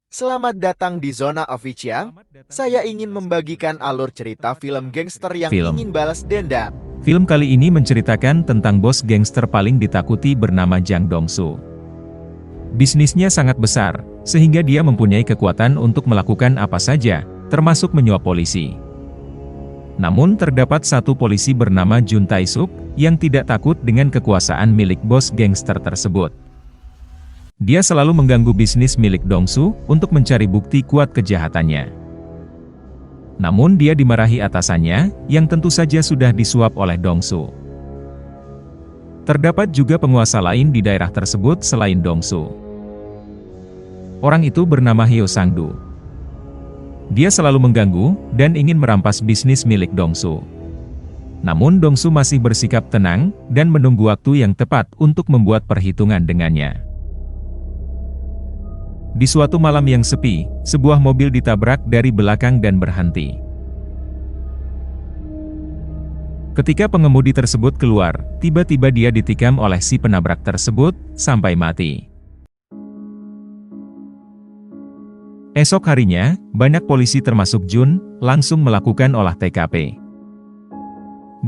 Selamat datang di Zona Official. Saya ingin membagikan alur cerita film gangster yang ingin balas dendam. Film kali ini menceritakan tentang bos gangster paling ditakuti bernama Jang Dong-soo. Bisnisnya sangat besar, sehingga dia mempunyai kekuatan untuk melakukan apa saja, termasuk menyuap polisi. Namun terdapat satu polisi bernama Jun Tae-suk, yang tidak takut dengan kekuasaan milik bos gangster tersebut. Dia selalu mengganggu bisnis milik Dong-soo untuk mencari bukti kuat kejahatannya. Namun dia dimarahi atasannya, yang tentu saja sudah disuap oleh Dong-soo. Terdapat juga penguasa lain di daerah tersebut selain Dong-soo. Orang itu bernama Hyo Sang-do. Dia selalu mengganggu, dan ingin merampas bisnis milik Dong-soo. Namun Dong-soo masih bersikap tenang, dan menunggu waktu yang tepat untuk membuat perhitungan dengannya. Di suatu malam yang sepi, sebuah mobil ditabrak dari belakang dan berhenti. Ketika pengemudi tersebut keluar, tiba-tiba dia ditikam oleh si penabrak tersebut, sampai mati. Esok harinya, banyak polisi termasuk Jun, langsung melakukan olah TKP.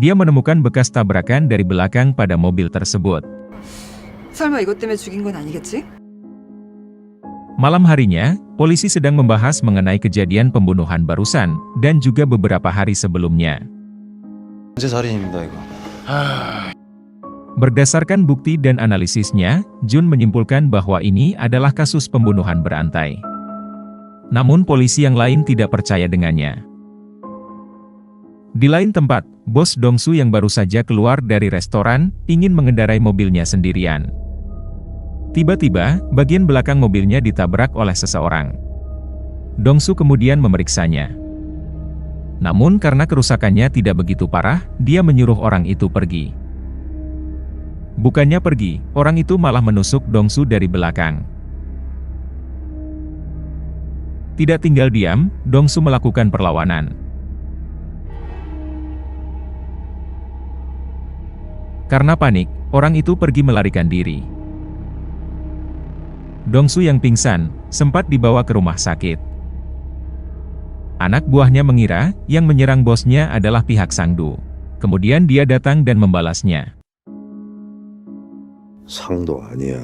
Dia menemukan bekas tabrakan dari belakang pada mobil tersebut. 설마 이것 때문에 죽인 건 아니겠지? Malam harinya, polisi sedang membahas mengenai kejadian pembunuhan barusan, dan juga beberapa hari sebelumnya. 살인입니다, 이거. Berdasarkan bukti dan analisisnya, Jun menyimpulkan bahwa ini adalah kasus pembunuhan berantai. Namun polisi yang lain tidak percaya dengannya. Di lain tempat, bos Dong-soo yang baru saja keluar dari restoran, ingin mengendarai mobilnya sendirian. Tiba-tiba, bagian belakang mobilnya ditabrak oleh seseorang. Dong-soo kemudian memeriksanya. Namun karena kerusakannya tidak begitu parah, dia menyuruh orang itu pergi. Bukannya pergi, orang itu malah menusuk Dong-soo dari belakang. Tidak tinggal diam, Dong-soo melakukan perlawanan. Karena panik, orang itu pergi melarikan diri. Dong-soo yang pingsan, sempat dibawa ke rumah sakit. Anak buahnya mengira, yang menyerang bosnya adalah pihak Sang-do. Kemudian dia datang dan membalasnya. 상도 아니야.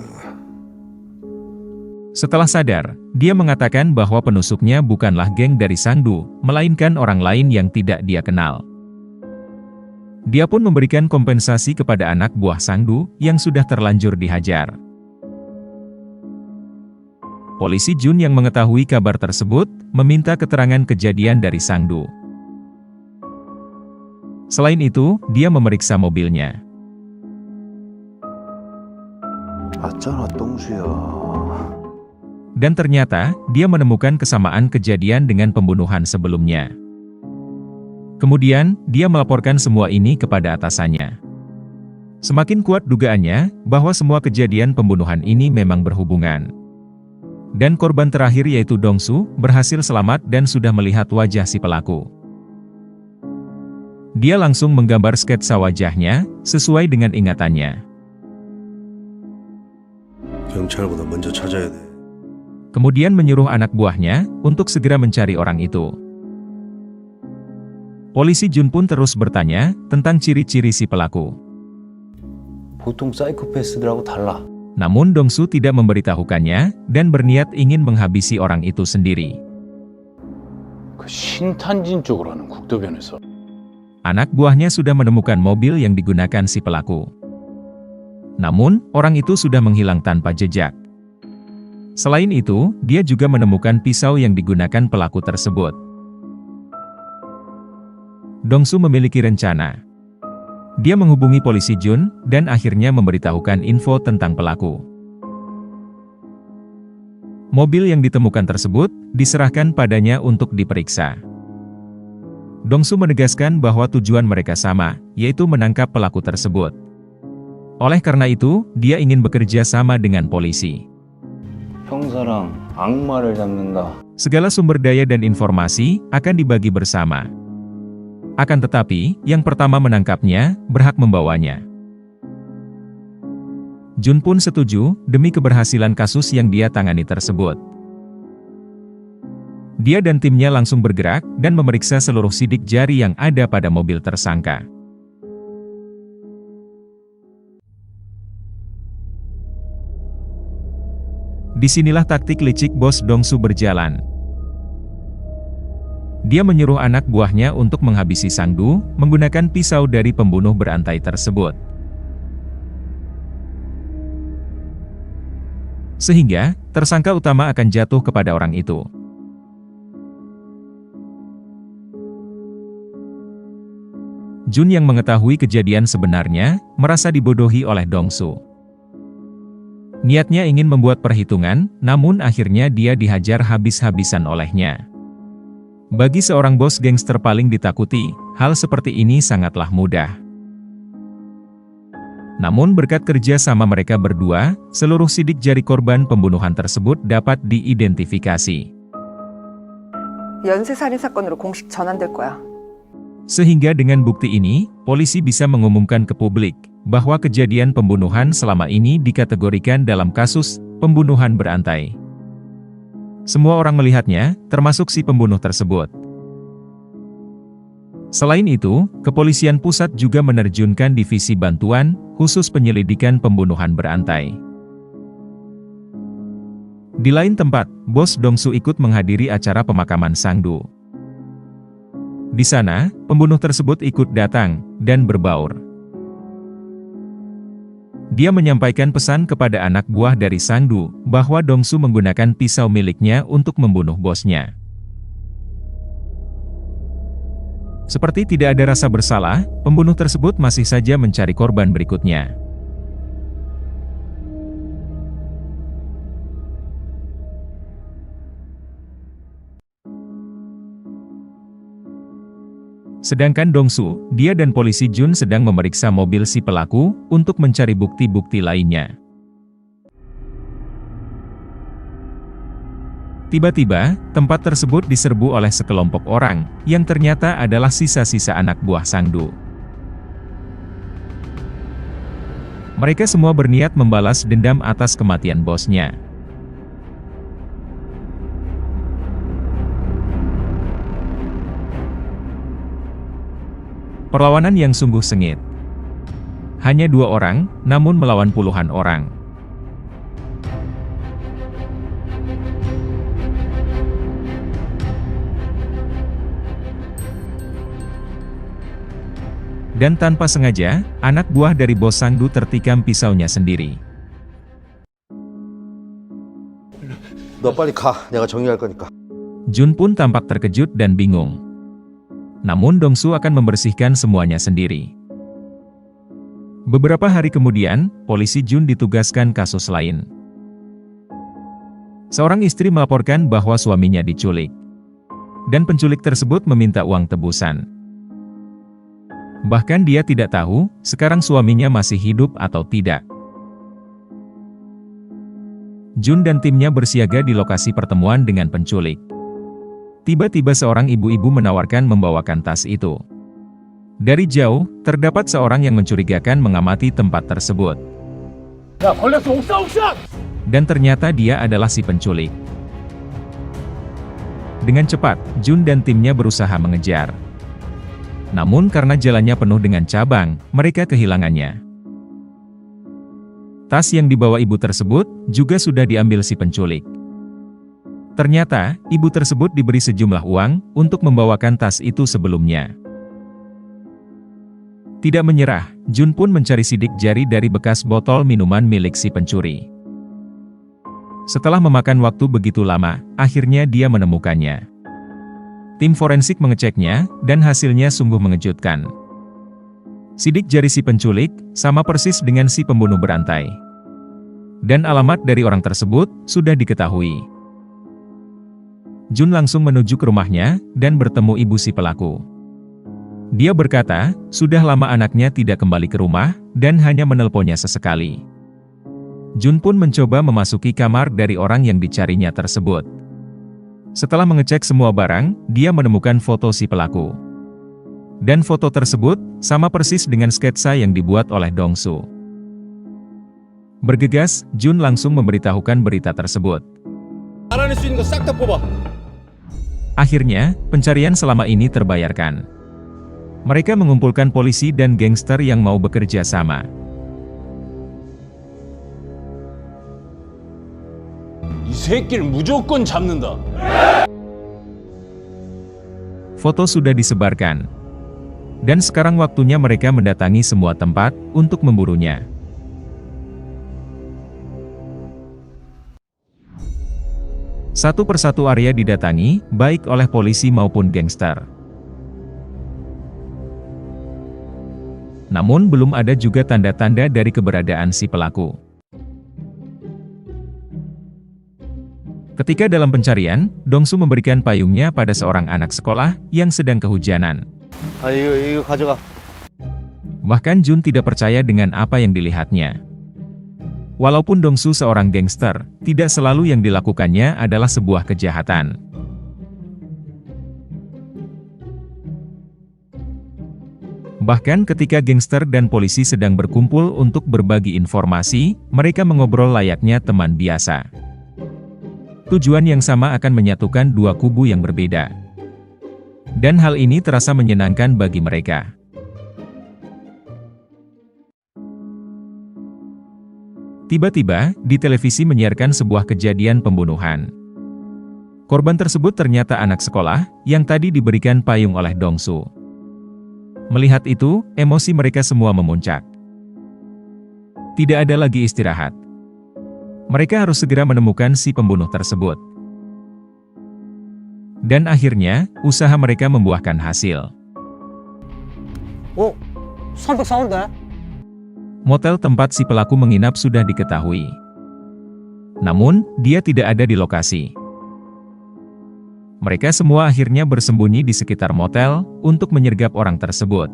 Setelah sadar, dia mengatakan bahwa penusuknya bukanlah geng dari Sang-do, melainkan orang lain yang tidak dia kenal. Dia pun memberikan kompensasi kepada anak buah Sang-do, yang sudah terlanjur dihajar. Polisi Jun yang mengetahui kabar tersebut, meminta keterangan kejadian dari Sang-do. Selain itu, dia memeriksa mobilnya. 맞잖아, 똥수야. Dan ternyata, dia menemukan kesamaan kejadian dengan pembunuhan sebelumnya. Kemudian, dia melaporkan semua ini kepada atasannya. Semakin kuat dugaannya, bahwa semua kejadian pembunuhan ini memang berhubungan. Dan korban terakhir yaitu Dong-soo, berhasil selamat dan sudah melihat wajah si pelaku. Dia langsung menggambar sketsa wajahnya, sesuai dengan ingatannya. 경찰보다 먼저 찾아야 돼. Kemudian menyuruh anak buahnya, untuk segera mencari orang itu. Polisi Jun pun terus bertanya, tentang ciri-ciri si pelaku. 보통 사이코패스들하고 달라. Namun Dong-soo tidak memberitahukannya, dan berniat ingin menghabisi orang itu sendiri. 그 신탄진 쪽으로 하는 국도변에서 Anak buahnya sudah menemukan mobil yang digunakan si pelaku. Namun, orang itu sudah menghilang tanpa jejak. Selain itu, dia juga menemukan pisau yang digunakan pelaku tersebut. Dong-soo memiliki rencana. Dia menghubungi polisi Jun, dan akhirnya memberitahukan info tentang pelaku. Mobil yang ditemukan tersebut, diserahkan padanya untuk diperiksa. Dong-soo menegaskan bahwa tujuan mereka sama, yaitu menangkap pelaku tersebut. Oleh karena itu, dia ingin bekerja sama dengan polisi. 형사랑 악마를 잡는다. Segala sumber daya dan informasi, akan dibagi bersama. Akan tetapi, yang pertama menangkapnya, berhak membawanya. Jun pun setuju, demi keberhasilan kasus yang dia tangani tersebut. Dia dan timnya langsung bergerak dan memeriksa seluruh sidik jari yang ada pada mobil tersangka. Disinilah taktik licik bos Dongsu berjalan. Dia menyuruh anak buahnya untuk menghabisi Sang-du menggunakan pisau dari pembunuh berantai tersebut. Sehingga, tersangka utama akan jatuh kepada orang itu. Jun yang mengetahui kejadian sebenarnya, merasa dibodohi oleh Dongsu. Niatnya ingin membuat perhitungan, namun akhirnya dia dihajar habis-habisan olehnya. Bagi seorang bos gangster paling ditakuti, hal seperti ini sangatlah mudah. Namun berkat kerja sama mereka berdua, seluruh sidik jari korban pembunuhan tersebut dapat diidentifikasi. 연쇄살인 사건으로 공식 전환될 거야. Sehingga dengan bukti ini, polisi bisa mengumumkan ke publik bahwa kejadian pembunuhan selama ini dikategorikan dalam kasus pembunuhan berantai. Semua orang melihatnya, termasuk si pembunuh tersebut. Selain itu, kepolisian pusat juga menerjunkan divisi bantuan khusus penyelidikan pembunuhan berantai. Di lain tempat, bos Dongsu ikut menghadiri acara pemakaman Sang-du. Di sana, pembunuh tersebut ikut datang dan berbaur. Dia menyampaikan pesan kepada anak buah dari Sang-du bahwa Dongsu menggunakan pisau miliknya untuk membunuh bosnya. Seperti tidak ada rasa bersalah, pembunuh tersebut masih saja mencari korban berikutnya. Sedangkan Dongsu, dia dan polisi Jun sedang memeriksa mobil si pelaku untuk mencari bukti-bukti lainnya. Tiba-tiba, tempat tersebut diserbu oleh sekelompok orang, yang ternyata adalah sisa-sisa anak buah Sang-du. Mereka semua berniat membalas dendam atas kematian bosnya. Perlawanan yang sungguh sengit. Hanya 2 orang, namun melawan puluhan orang. Dan tanpa sengaja, anak buah dari bos Sang-du tertikam pisaunya sendiri. 너 빨리 가. 내가 정리할 거니까. Jun pun tampak terkejut dan bingung. Namun Dongsu akan membersihkan semuanya sendiri. Beberapa hari kemudian, polisi Jun ditugaskan kasus lain. Seorang istri melaporkan bahwa suaminya diculik. Dan penculik tersebut meminta uang tebusan. Bahkan dia tidak tahu, sekarang suaminya masih hidup atau tidak. Jun dan timnya bersiaga di lokasi pertemuan dengan penculik. Tiba-tiba seorang ibu-ibu menawarkan membawakan tas itu. Dari jauh, terdapat seorang yang mencurigakan mengamati tempat tersebut. Dan ternyata dia adalah si penculik. Dengan cepat, Jun dan timnya berusaha mengejar. Namun karena jalannya penuh dengan cabang, mereka kehilangannya. Tas yang dibawa ibu tersebut, juga sudah diambil si penculik. Ternyata, ibu tersebut diberi sejumlah uang untuk membawakan tas itu sebelumnya. Tidak menyerah, Jun pun mencari sidik jari dari bekas botol minuman milik si pencuri. Setelah memakan waktu begitu lama, akhirnya dia menemukannya. Tim forensik mengeceknya, dan hasilnya sungguh mengejutkan. Sidik jari si penculik, sama persis dengan si pembunuh berantai. Dan alamat dari orang tersebut, sudah diketahui. Jun langsung menuju ke rumahnya, dan bertemu ibu si pelaku. Dia berkata, sudah lama anaknya tidak kembali ke rumah, dan hanya menelponnya sesekali. Jun pun mencoba memasuki kamar dari orang yang dicarinya tersebut. Setelah mengecek semua barang, dia menemukan foto si pelaku. Dan foto tersebut, sama persis dengan sketsa yang dibuat oleh Dongsu. Bergegas, Jun langsung memberitahukan berita tersebut. Akhirnya, pencarian selama ini terbayarkan. Mereka mengumpulkan polisi dan gangster yang mau bekerja sama. 이 새끼를 무조건 잡는다. Foto sudah disebarkan. Dan sekarang waktunya mereka mendatangi semua tempat untuk memburunya. Satu persatu area didatangi, baik oleh polisi maupun gangster. Namun belum ada juga tanda-tanda dari keberadaan si pelaku. Ketika dalam pencarian, Dongsu memberikan payungnya pada seorang anak sekolah yang sedang kehujanan. 아, 이거 가져가. Bahkan Jun tidak percaya dengan apa yang dilihatnya. Walaupun Dongsu seorang gangster, tidak selalu yang dilakukannya adalah sebuah kejahatan. Bahkan ketika gangster dan polisi sedang berkumpul untuk berbagi informasi, mereka mengobrol layaknya teman biasa. Tujuan yang sama akan menyatukan dua kubu yang berbeda. Dan hal ini terasa menyenangkan bagi mereka. Tiba-tiba, di televisi menyiarkan sebuah kejadian pembunuhan. Korban tersebut ternyata anak sekolah, yang tadi diberikan payung oleh Dongsu. Melihat itu, emosi mereka semua memuncak. Tidak ada lagi istirahat. Mereka harus segera menemukan si pembunuh tersebut. Dan akhirnya, usaha mereka membuahkan hasil. 선택 사온다. Motel tempat si pelaku menginap sudah diketahui. Namun, dia tidak ada di lokasi. Mereka semua akhirnya bersembunyi di sekitar motel untuk menyergap orang tersebut.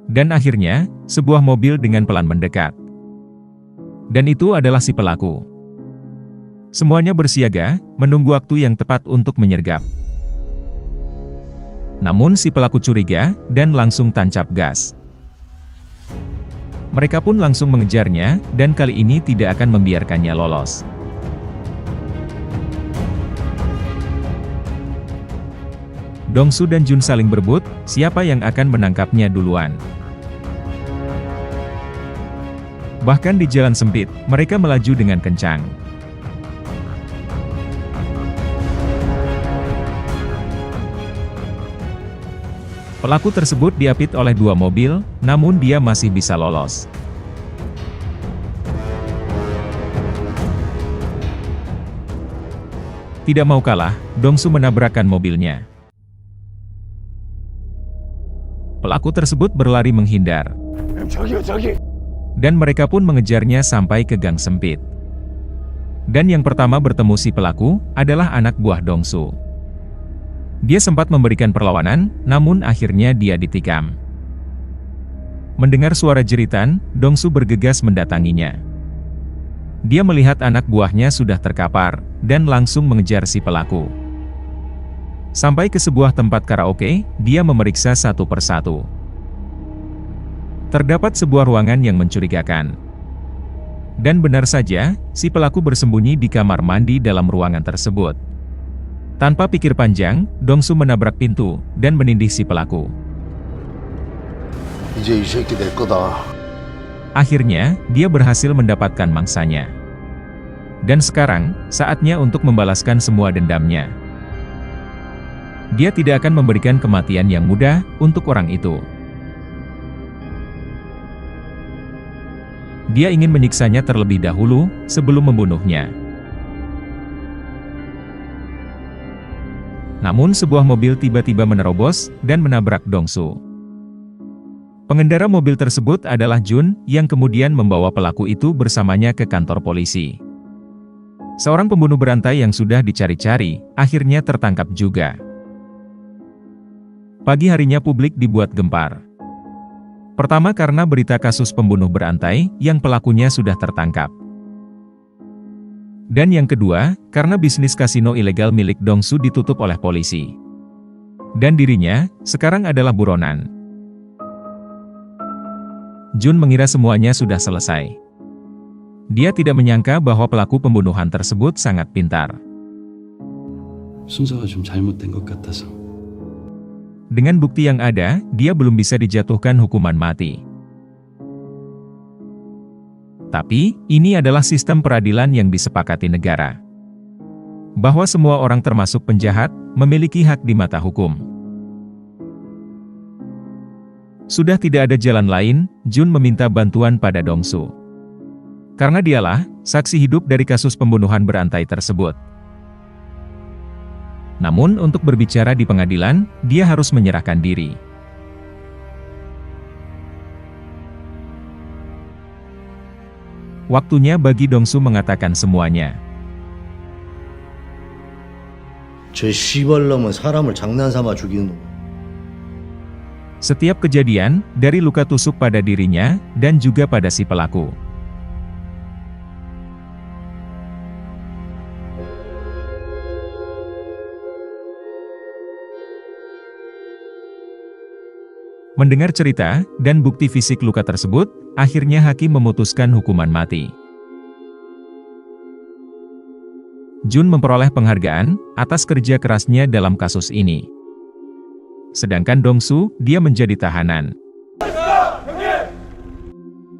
Dan akhirnya, sebuah mobil dengan pelan mendekat. Dan itu adalah si pelaku. Semuanya bersiaga, menunggu waktu yang tepat untuk menyergap. Namun si pelaku curiga, dan langsung tancap gas. Mereka pun langsung mengejarnya, dan kali ini tidak akan membiarkannya lolos. Dongsu dan Jun saling berebut, siapa yang akan menangkapnya duluan. Bahkan di jalan sempit, mereka melaju dengan kencang. Pelaku tersebut diapit oleh dua mobil, namun dia masih bisa lolos. Tidak mau kalah, Dongsu menabrakkan mobilnya. Pelaku tersebut berlari menghindar. Dan mereka pun mengejarnya sampai ke gang sempit. Dan yang pertama bertemu si pelaku, adalah anak buah Dongsu. Dia sempat memberikan perlawanan, namun akhirnya dia ditikam. Mendengar suara jeritan, Dongsu bergegas mendatanginya. Dia melihat anak buahnya sudah terkapar, dan langsung mengejar si pelaku. Sampai ke sebuah tempat karaoke, dia memeriksa satu persatu. Terdapat sebuah ruangan yang mencurigakan. Dan benar saja, si pelaku bersembunyi di kamar mandi dalam ruangan tersebut. Tanpa pikir panjang, Dongsu menabrak pintu, dan menindih si pelaku. 이제 이 새끼 내 거다. Akhirnya, dia berhasil mendapatkan mangsanya. Dan sekarang, saatnya untuk membalaskan semua dendamnya. Dia tidak akan memberikan kematian yang mudah untuk orang itu. Dia ingin menyiksanya terlebih dahulu, sebelum membunuhnya. Namun sebuah mobil tiba-tiba menerobos, dan menabrak Dongsu. Pengendara mobil tersebut adalah Jun, yang kemudian membawa pelaku itu bersamanya ke kantor polisi. Seorang pembunuh berantai yang sudah dicari-cari, akhirnya tertangkap juga. Pagi harinya publik dibuat gempar. Pertama karena berita kasus pembunuh berantai, yang pelakunya sudah tertangkap. Dan yang kedua, karena bisnis kasino ilegal milik Dongsu ditutup oleh polisi. Dan dirinya, sekarang adalah buronan. Jun mengira semuanya sudah selesai. Dia tidak menyangka bahwa pelaku pembunuhan tersebut sangat pintar. 순서가 좀 잘못된 것 같아서. Dengan bukti yang ada, dia belum bisa dijatuhkan hukuman mati. Tapi, ini adalah sistem peradilan yang disepakati negara. Bahwa semua orang termasuk penjahat, memiliki hak di mata hukum. Sudah tidak ada jalan lain, Jun meminta bantuan pada Dong-su. Karena dialah saksi hidup dari kasus pembunuhan berantai tersebut. Namun untuk berbicara di pengadilan, dia harus menyerahkan diri. Waktunya bagi Dong-su mengatakan semuanya. 저 씨발놈은 사람을 장난삼아 죽이는 놈. Setiap kejadian, dari luka tusuk pada dirinya, dan juga pada si pelaku. Mendengar cerita, dan bukti fisik luka tersebut, akhirnya hakim memutuskan hukuman mati. Jun memperoleh penghargaan, atas kerja kerasnya dalam kasus ini. Sedangkan Dong-su, dia menjadi tahanan.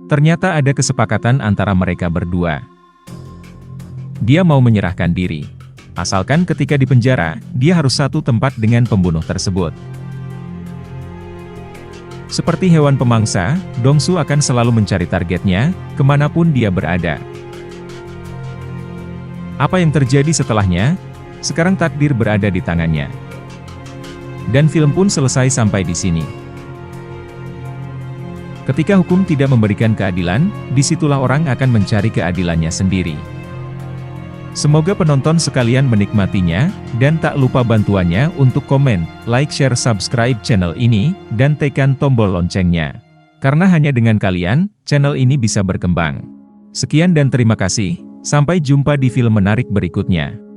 Ternyata ada kesepakatan antara mereka berdua. Dia mau menyerahkan diri. Asalkan ketika di penjara, dia harus satu tempat dengan pembunuh tersebut. Seperti hewan pemangsa, Dong-su akan selalu mencari targetnya, kemanapun dia berada. Apa yang terjadi setelahnya? Sekarang takdir berada di tangannya. Dan film pun selesai sampai di sini. Ketika hukum tidak memberikan keadilan, disitulah orang akan mencari keadilannya sendiri. Semoga penonton sekalian menikmatinya, dan tak lupa bantuannya untuk komen, like, share, subscribe channel ini, dan tekan tombol loncengnya. Karena hanya dengan kalian, channel ini bisa berkembang. Sekian dan terima kasih, sampai jumpa di film menarik berikutnya.